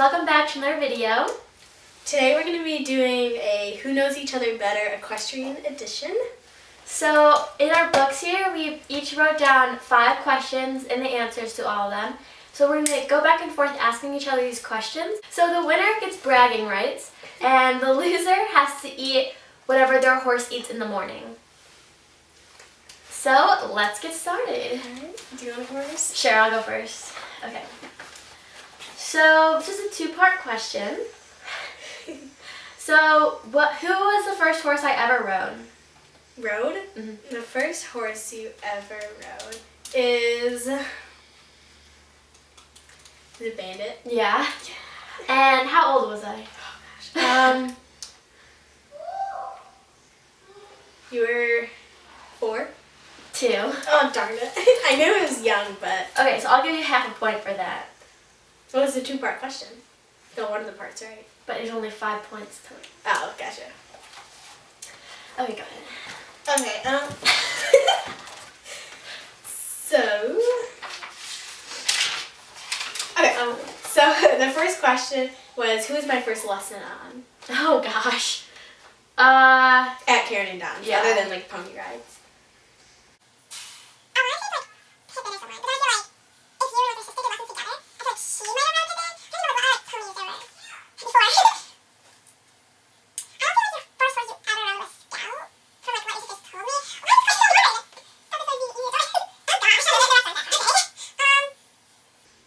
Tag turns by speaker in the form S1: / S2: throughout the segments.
S1: welcome back to another video.
S2: Today we're going to be doing a Who Knows Each Other Better Equestrian Edition.
S1: So in our books here, we each wrote down 5 questions and the answers to all of them. So we're going to go back and forth asking each other these questions. So the winner gets bragging rights, and the loser has to eat whatever their horse eats in the morning. So let's get started.
S2: Alright, do you want to go first?
S1: Sure, I'll go first. Okay. So this is a 2-part question. So who was the first horse I ever rode?
S2: Rode?
S1: Mm-hmm.
S2: The first horse you ever rode is the Bandit.
S1: Yeah. And how old was I?
S2: You were 4?
S1: 2.
S2: Oh, darn it. I knew it was young, but...
S1: Okay, so I'll give you half a point for that.
S2: What was the 2-part question? Got one of the parts right.
S1: But there's only 5 points to it.
S2: Oh, gotcha.
S1: Okay, go ahead.
S2: Okay, so the first question was, who was my first lesson on?
S1: Oh gosh.
S2: At Karen and Don,
S1: Yeah.
S2: other than like pony rides.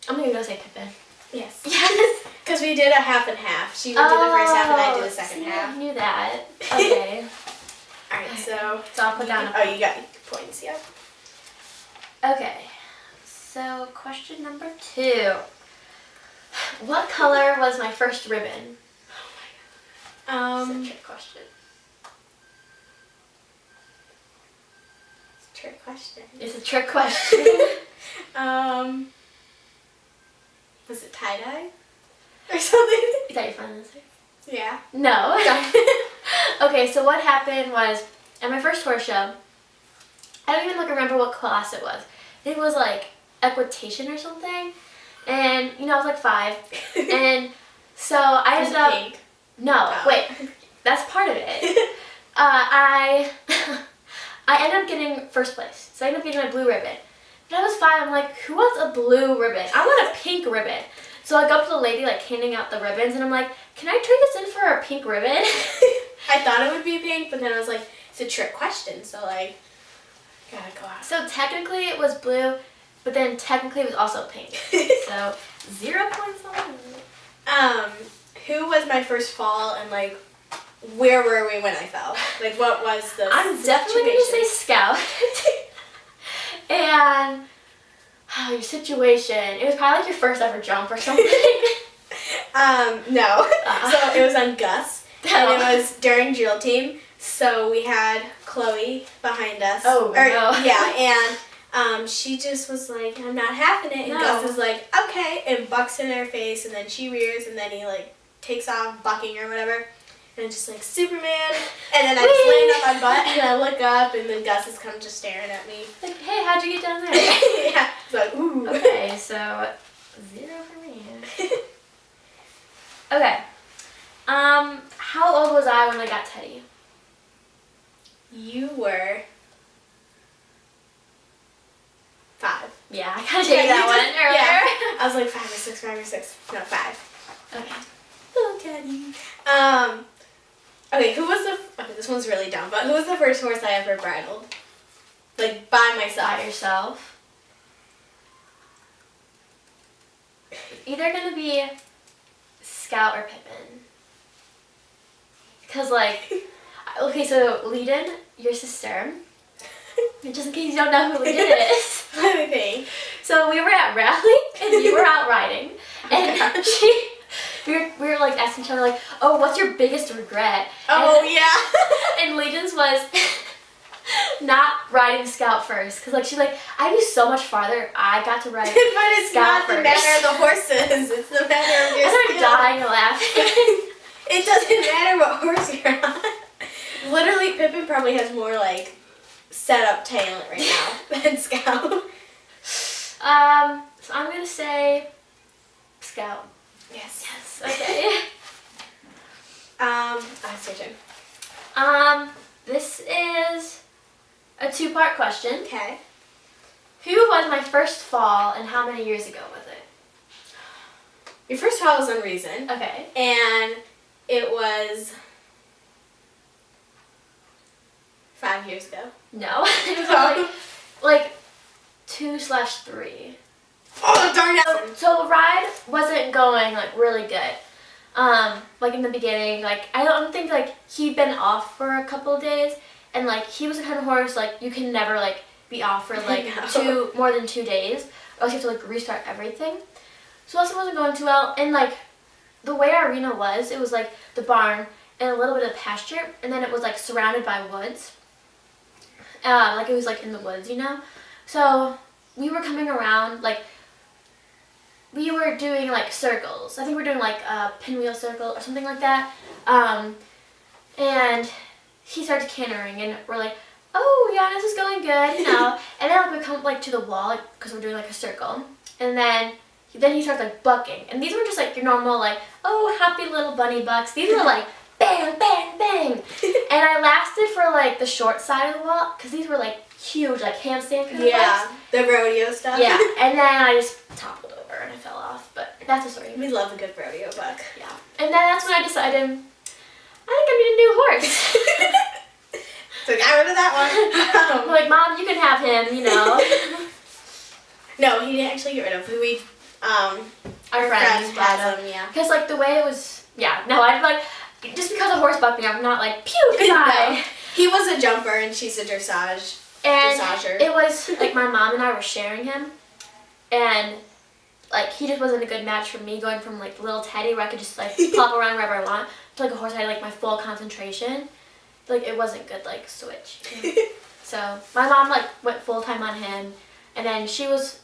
S1: I'm gonna go say Pippin.
S2: Yes.
S1: Yes.
S2: Because we did a half and half. She would do the first half and I did the second
S1: see,
S2: half.
S1: I knew that. Okay.
S2: Alright, so...
S1: So I'll put down a
S2: Oh, you got points, yeah.
S1: Okay. So question number 2. What color was my first ribbon? That's a trick question.
S2: It's a trick question.
S1: It's a trick question.
S2: Was it tie-dye? Or something?
S1: Is that your final answer?
S2: Yeah.
S1: No. Okay, so what happened was, at my first horse show, I don't even remember what class it was. I think it was like equitation or something. And, I was like 5. And so I
S2: Was
S1: ended
S2: it
S1: up...
S2: pink?
S1: No,
S2: Oh.
S1: wait. That's part of it. I ended up getting first place. So I ended up getting my blue ribbon. But I was 5, I'm like, who wants a blue ribbon? I want a pink ribbon. So I go up to the lady like handing out the ribbons and I'm like, can I trade this in for a pink ribbon?
S2: I thought it would be pink, but then I was like, it's a trick question, so like, gotta go out.
S1: So technically it was blue, but then technically it was also pink. So 0 points on me.
S2: Who was my first fall and like, where were we when I fell? Like, what was the
S1: I'm definitely going to say Scout. And your situation, it was probably like your first ever jump or something.
S2: No. So it was on Gus, and it was during drill team. So we had Chloe behind us.
S1: Oh, no.
S2: Yeah, and she just was like, I'm not having it. And
S1: No.
S2: Gus is like, okay, and bucks in her face, and then she rears, and then he like takes off bucking or whatever. And just like Superman, and then I just land on my butt, and I look up, and then Gus is kind of just staring at me.
S1: Like, hey, how'd you get down there?
S2: Yeah, it's like, ooh.
S1: Okay, so 0 for me. Okay. How old was I when I got Teddy?
S2: You were 5.
S1: Yeah, I gotta take that one earlier.
S2: Yeah. I was like 5 or 6. No, 5.
S1: Okay.
S2: Little Teddy. Okay, okay, this one's really dumb, but who was the first horse I ever bridled? Like, by myself.
S1: By yourself. Either gonna be Scout or Pippin. Because, like, okay, so Leiden, your sister, just in case you don't know who Leiden is.
S2: Let me think.
S1: So we were at rally, and you were out riding, and
S2: Oh,
S1: we were like asking each other like, oh, what's your biggest regret?
S2: Oh,
S1: and,
S2: yeah.
S1: And Leiden's was not riding Scout first, because like she's like, I do so much farther. I got to ride
S2: But it's
S1: Scout
S2: not the
S1: first.
S2: matter of the horses. It's the matter of your
S1: I
S2: skill.
S1: started dying of laughing.
S2: It doesn't matter what horse you're on. Literally, Pippin probably has more like set up talent right now than Scout.
S1: So I'm gonna say Scout.
S2: Yes.
S1: Yes. Okay.
S2: That's your turn.
S1: This is a two-part question.
S2: Okay.
S1: Who was my first fall and how many years ago was it?
S2: Your first fall was Unreason.
S1: Okay.
S2: And it was 5 years ago.
S1: No. It was like 2/3.
S2: Oh, darn it!
S1: So the ride wasn't going like really good. Like in the beginning, like I don't think like he'd been off for a couple of days, and like he was the kind of horse like you can never like be off for like more than 2 days, or else you have to like restart everything. So also wasn't going too well, and like the way our arena was, it was like the barn and a little bit of pasture, and then it was like surrounded by woods. Like it was like in the woods, you know. So we were coming around like. We were doing like circles. I think we were doing like a pinwheel circle or something like that. And he started cantering, and we're like, "Oh, yeah, this is going good," you know. And then like we come like to the wall because we're doing like a circle, and then he starts like bucking. And these were just like your normal like, "Oh, happy little bunny bucks." These were like bang, bang, bang. And I lasted for like the short side of the wall because these were like huge, like handstand kind of bucks.
S2: The rodeo stuff.
S1: Yeah, and then I just toppled over and I fell off, but that's a story.
S2: We love a good rodeo buck.
S1: Yeah, and then that's when I decided I think I need a new horse.
S2: So got rid of that
S1: I'm like, Mom, you can have him, you know.
S2: No, he didn't actually get rid of him. We,
S1: Our friends
S2: had him, yeah.
S1: Because like the way it was, no, I'd like, just because a horse bucked me, I'm not like, pew, goodbye.
S2: No. He was a jumper and she's a dressager.
S1: And it was like my mom and I were sharing him, and like he just wasn't a good match for me, going from like little Teddy where I could just like plop around wherever I want to like a horse I had like my full concentration. Like it wasn't good like switch. So my mom like went full time on him, and then she was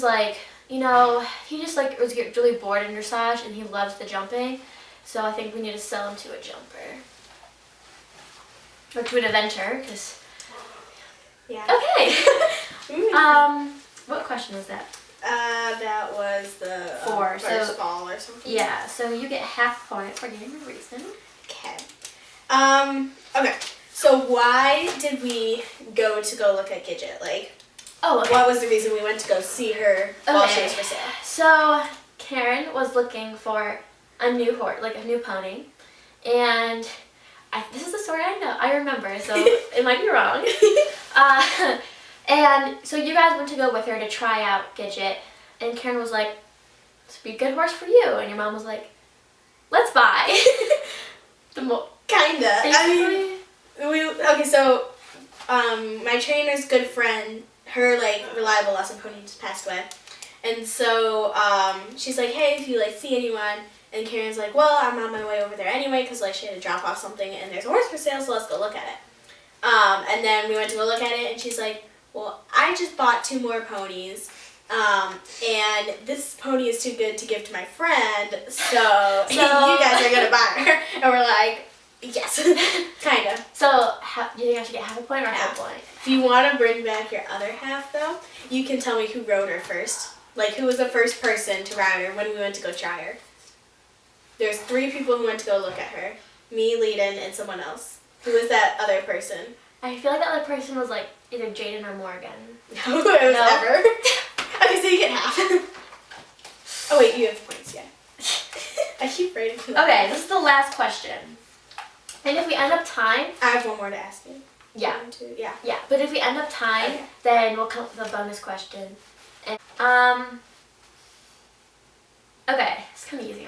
S1: like, you know, he just like was getting really bored in dressage and he loves the jumping, so I think we need to sell him to a jumper or to an eventer because.
S2: Yeah.
S1: Okay. What question was that?
S2: That was the
S1: 4.
S2: first fall or something.
S1: Yeah. So you get half point for getting a reason.
S2: Okay. Okay. So why did we go look at Gidget? Like,
S1: okay.
S2: What was the reason we went to go see her while she was for sale?
S1: So Karen was looking for a new horse, like a new pony, and this is the story I remember, so it might be wrong. And so you guys went to go with her to try out Gidget, and Karen was like, "This would be a good horse for you," and your mom was like, "Let's buy."
S2: Kinda. I mean, so my trainer's good friend, her like reliable lesson pony just passed away, and so she's like, "Hey, if you like see anyone," and Karen's like, "Well, I'm on my way over there anyway because like she had to drop off something and there's a horse for sale, so let's go look at it." And then we went to go look at it, and she's like, "Well, I just bought 2 more ponies, and this pony is too good to give to my friend, so you guys are gonna buy her." And we're like, "Yes," kinda.
S1: So do you think I should get half a point or a full point?
S2: If you want to bring back your other half, though, you can tell me who rode her first. Like, who was the first person to ride her when we went to go try her? There's 3 people who went to go look at her. Me, Leiden, and someone else. Who was that other person?
S1: I feel like that other person was like either Jaden or Morgan.
S2: No, it was Ever. Okay, so you get half. Oh wait, you have points, yeah. I keep writing.
S1: Okay, this is the last question. And if we end up tying...
S2: I have one more to ask you.
S1: Yeah.
S2: 1, 2, yeah.
S1: Yeah, but if we end up tying,
S2: Okay.
S1: then we'll come up with a bonus question. And, okay, it's kind of easy.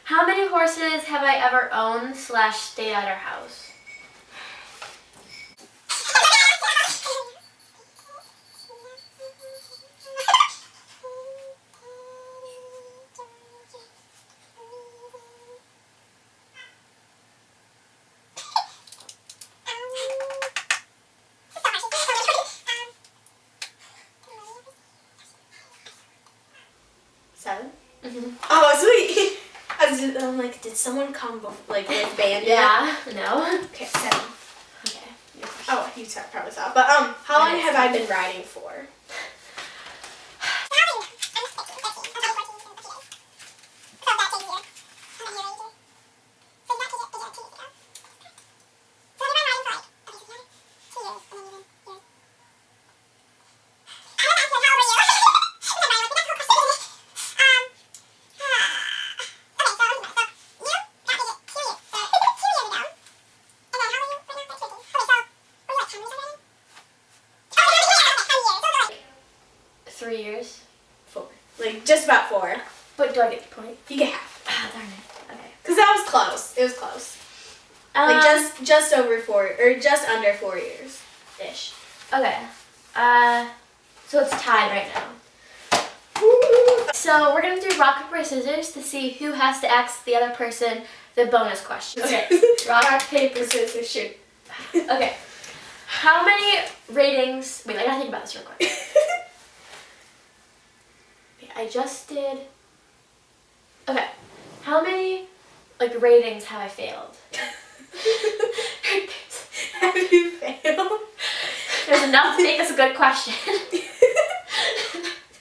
S1: How many horses have I ever owned / stayed at our house?
S2: Oh, sweet. I'm like, did someone come like with Bandit?
S1: Yeah. No.
S2: Okay, 7.
S1: Okay.
S2: Oh, you probably saw. But how long have I been riding for? just about 4.
S1: But do I get the point?
S2: You get half.
S1: Ah, darn it. Okay.
S2: Because that was close. It was close. Like just over 4, or just under 4 years, ish.
S1: Okay. So it's tied right now. So we're gonna do rock, paper, scissors to see who has to ask the other person the bonus question. Okay. Rock, paper, scissors, shoot. Okay. How many ratings? Wait, I gotta think about this real quick. Okay, I just did. Okay. How many ratings have I failed?
S2: Have you failed?
S1: There's enough to make this a good question.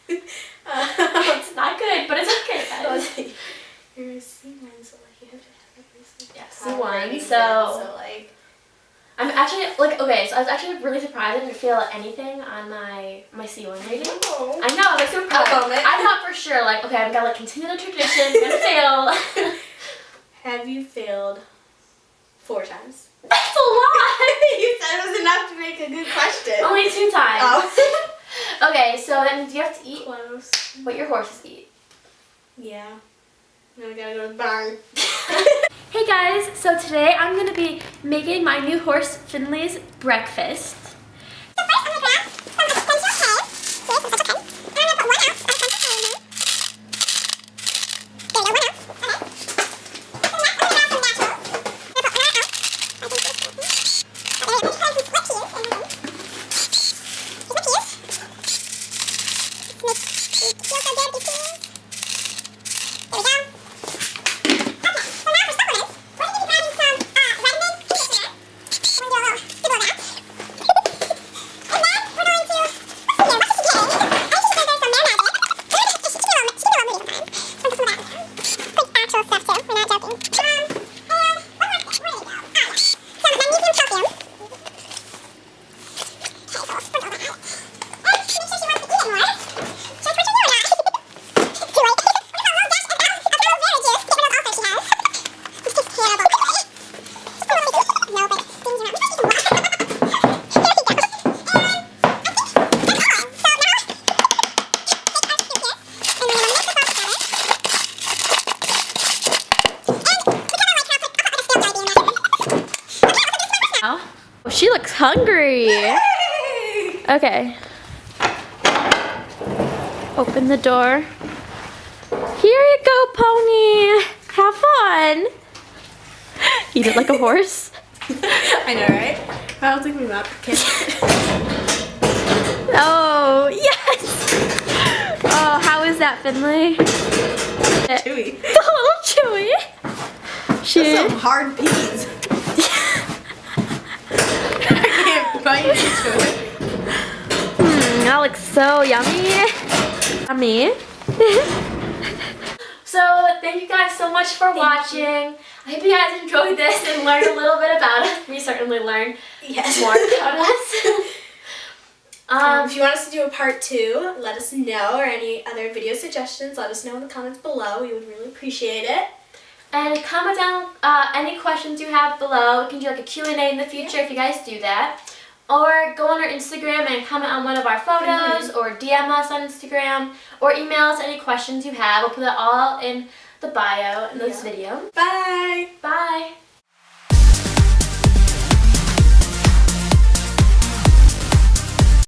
S1: It's not good, but it's okay, guys.
S2: You're a C1, so you have to have at least
S1: Yeah, C1. So I'm actually okay. So I was actually really surprised I didn't fail anything on my C1 rating.
S2: Oh.
S1: I know, I was super proud. I thought for sure okay, I'm gonna continue the tradition. I'm gonna fail.
S2: Have you failed 4 times?
S1: That's a lot.
S2: You said it was enough to make a good question.
S1: Only 2 times.
S2: Oh.
S1: Okay, so that means you have to eat
S2: Close.
S1: what your horses eat.
S2: Yeah. Now we gotta go to the barn.
S1: Hey guys, so today I'm gonna be making my new horse Finley's breakfast. She looks hungry.
S2: Yay!
S1: Okay. Open the door. Here you go, pony. Have fun. Eat it like a horse.
S2: I know, right? I don't think we got the kid.
S1: Oh, yes. Oh, how is that, Finley?
S2: Chewy.
S1: It's a little chewy.
S2: That's some hard peas. Bite into it.
S1: That looks so yummy. Yummy. So thank you guys so much for watching. I hope you guys enjoyed this and learned a little bit about us. We certainly learned more about us.
S2: If you want us to do a part 2, let us know, or any other video suggestions, let us know in the comments below. We would really appreciate it.
S1: And comment down any questions you have below. We can do like a Q&A in the future if you guys do that. Or go on our Instagram and comment on one of our photos, or DM us on Instagram, or email us any questions you have. We'll put that all in the bio in this video.
S2: Bye!
S1: Bye!